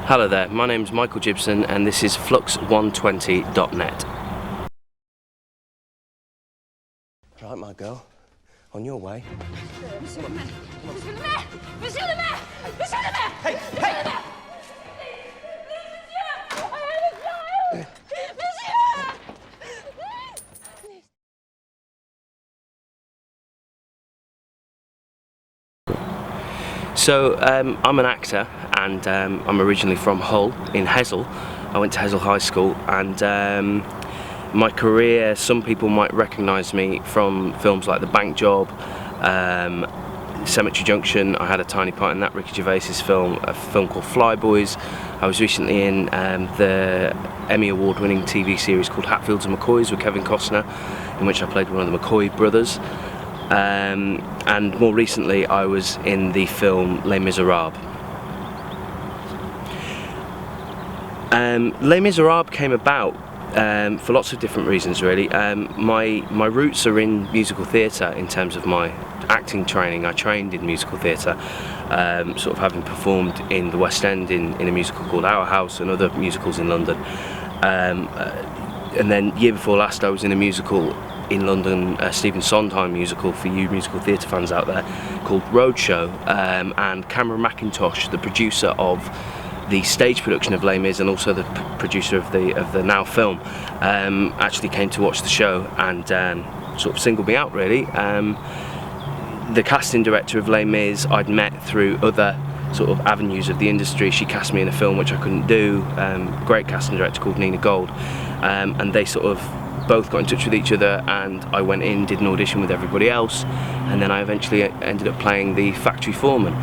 Hello there, my name's Michael Jibson and this is FluxOne20.net. Right, my girl, on your way. Monsieur le maire! Monsieur le maire! Monsieur le maire! Monsieur le maire! Hey! Hey! Monsieur! I have a child! Monsieur! So, I'm an actor and I'm originally from Hull in Hessel. I went to Hessel High School and my career, some people might recognise me from films like The Bank Job, Cemetery Junction. I had a tiny part in that Ricky Gervais's film, a film called Flyboys. I was recently in the Emmy Award winning TV series called Hatfields and McCoys with Kevin Costner, in which I played one of the McCoy brothers. And more recently I was in the film Les Miserables. Les Miserables came about for lots of different reasons really. My roots are in musical theatre in terms of my acting training. I trained in musical theatre, sort of having performed in the West End in a musical called Our House and other musicals in London. And then year before last I was in a musical in London, a Stephen Sondheim musical for you musical theatre fans out there, called Roadshow, and Cameron Mackintosh, the producer of the stage production of Les Mis and also the producer of the now film, actually came to watch the show and sort of singled me out really. The casting director of Les Mis I'd met through other sort of avenues of the industry. She cast me in a film which I couldn't do, great casting director called Nina Gold, and they sort of both got in touch with each other and I went in, did an audition with everybody else, and then I eventually ended up playing the factory foreman.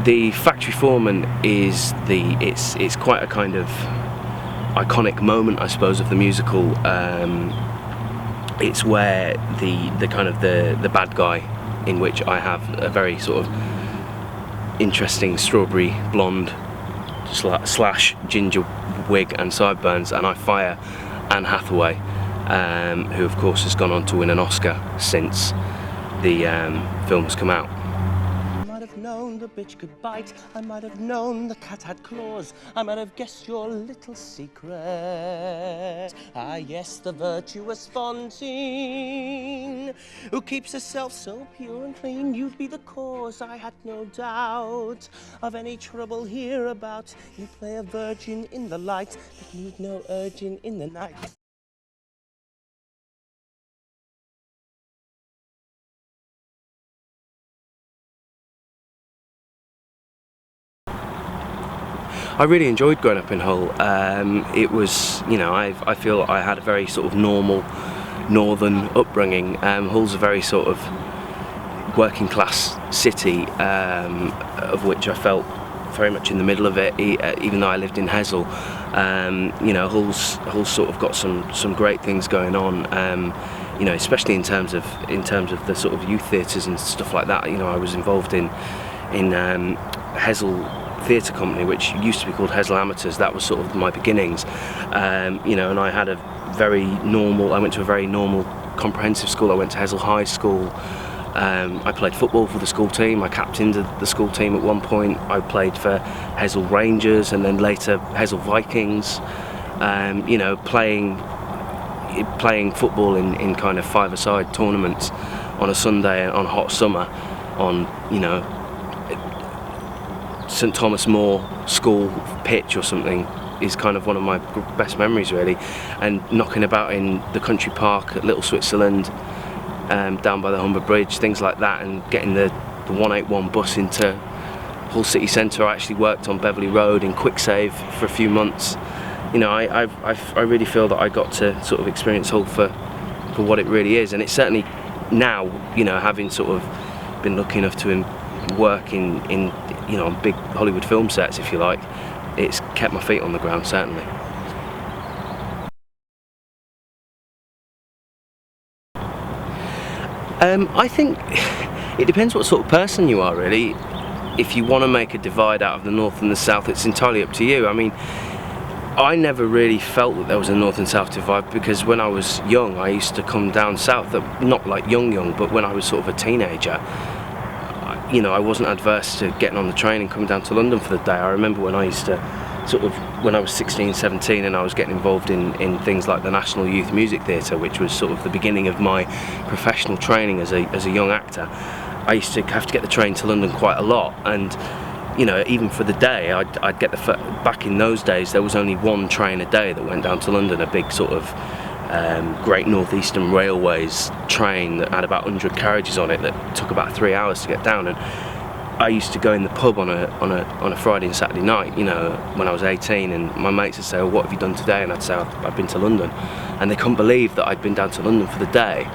The factory foreman is it's quite a kind of iconic moment, I suppose, of the musical. It's where the kind of the bad guy, in which I have a very sort of interesting strawberry blonde slash ginger wig and sideburns, and I fire Anne Hathaway, who of course has gone on to win an Oscar since the film has come out. I might have known the bitch could bite, I might have known the cat had claws, I might have guessed your little secret. Ah yes, the virtuous Fantine, who keeps herself so pure and clean. You'd be the cause, I had no doubt, of any trouble hereabout. You play a virgin in the light, but need no urging in the night. I really enjoyed growing up in Hull. It was, you know, I feel I had a very sort of normal northern upbringing. Hull's a very sort of working class city, of which I felt very much in the middle of it, even though I lived in Hessel. You know, Hull's sort of got some great things going on. You know, especially in terms of the sort of youth theatres and stuff like that. You know, I was involved in Hessel Theatre Company, which used to be called Hessel Amateurs. That was sort of my beginnings. You know, and I had I went to a very normal comprehensive school. I went to Hessel High School. I played football for the school team. I captained the school team at one point. I played for Hessel Rangers and then later Hessel Vikings. You know, playing football in kind of five-a-side tournaments on a Sunday on a hot summer on, you know, St Thomas More school pitch or something is kind of one of my best memories really. And knocking about in the country park at Little Switzerland, down by the Humber Bridge, things like that, and getting the 181 bus into Hull City Centre. I actually worked on Beverley Road in Quicksave for a few months. You know, I really feel that I got to sort of experience Hull for what it really is, and it's certainly now, you know, having sort of been lucky enough to work in you know, on big Hollywood film sets, if you like, it's kept my feet on the ground, certainly. I think it depends what sort of person you are, really. If you want to make a divide out of the north and the south, it's entirely up to you. I mean, I never really felt that there was a north and south divide, because when I was young I used to come down south, not like young, but when I was sort of a teenager, you know, I wasn't adverse to getting on the train and coming down to London for the day. I remember when I used to when I was 16, 17 and I was getting involved in things like the National Youth Music Theatre, which was sort of the beginning of my professional training as a young actor. I used to have to get the train to London quite a lot, and you know, even for the day, I'd get back in those days there was only one train a day that went down to London, a big sort of Great North Eastern Railways train that had about 100 carriages on it that took about 3 hours to get down. And I used to go in the pub on a Friday and Saturday night, you know, when I was 18, and my mates would say, "Well, what have you done today?" And I'd say, "I've been to London," and they couldn't believe that I'd been down to London for the day.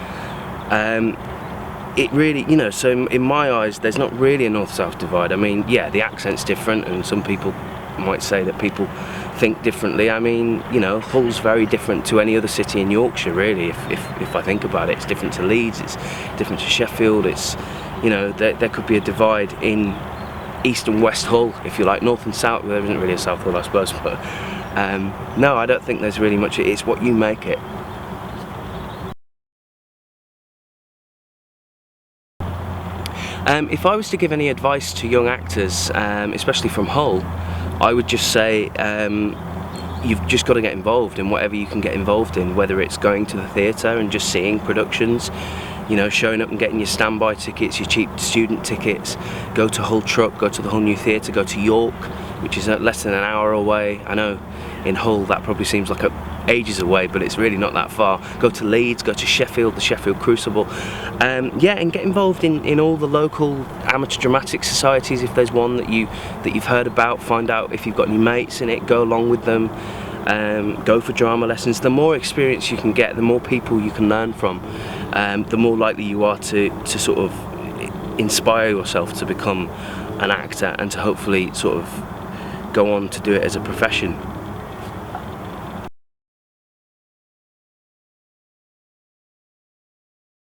It really, you know, so in my eyes, there's not really a north-south divide. I mean, yeah, the accent's different, and some people might say that people think differently. I mean, you know, Hull's very different to any other city in Yorkshire, really. If I think about it, it's different to Leeds, it's different to Sheffield. It's, you know, there could be a divide in East and West Hull, if you like. North and South, there isn't really a South Hull, I suppose, but no, I don't think there's really much. It's what you make it. If I was to give any advice to young actors, especially from Hull, I would just say you've just got to get involved in whatever you can get involved in, whether it's going to the theatre and just seeing productions, you know, showing up and getting your standby tickets, your cheap student tickets, go to Hull Truck, go to the Hull New Theatre, go to York, which is less than an hour away. I know in Hull that probably seems like ages away, but it's really not that far. Go to Leeds, go to Sheffield, the Sheffield Crucible, yeah, and get involved in all the local amateur dramatic societies if there's one that you've heard about. Find out if you've got any mates in it, go along with them, go for drama lessons. The more experience you can get, the more people you can learn from, the more likely you are to sort of inspire yourself to become an actor and to hopefully sort of go on to do it as a profession.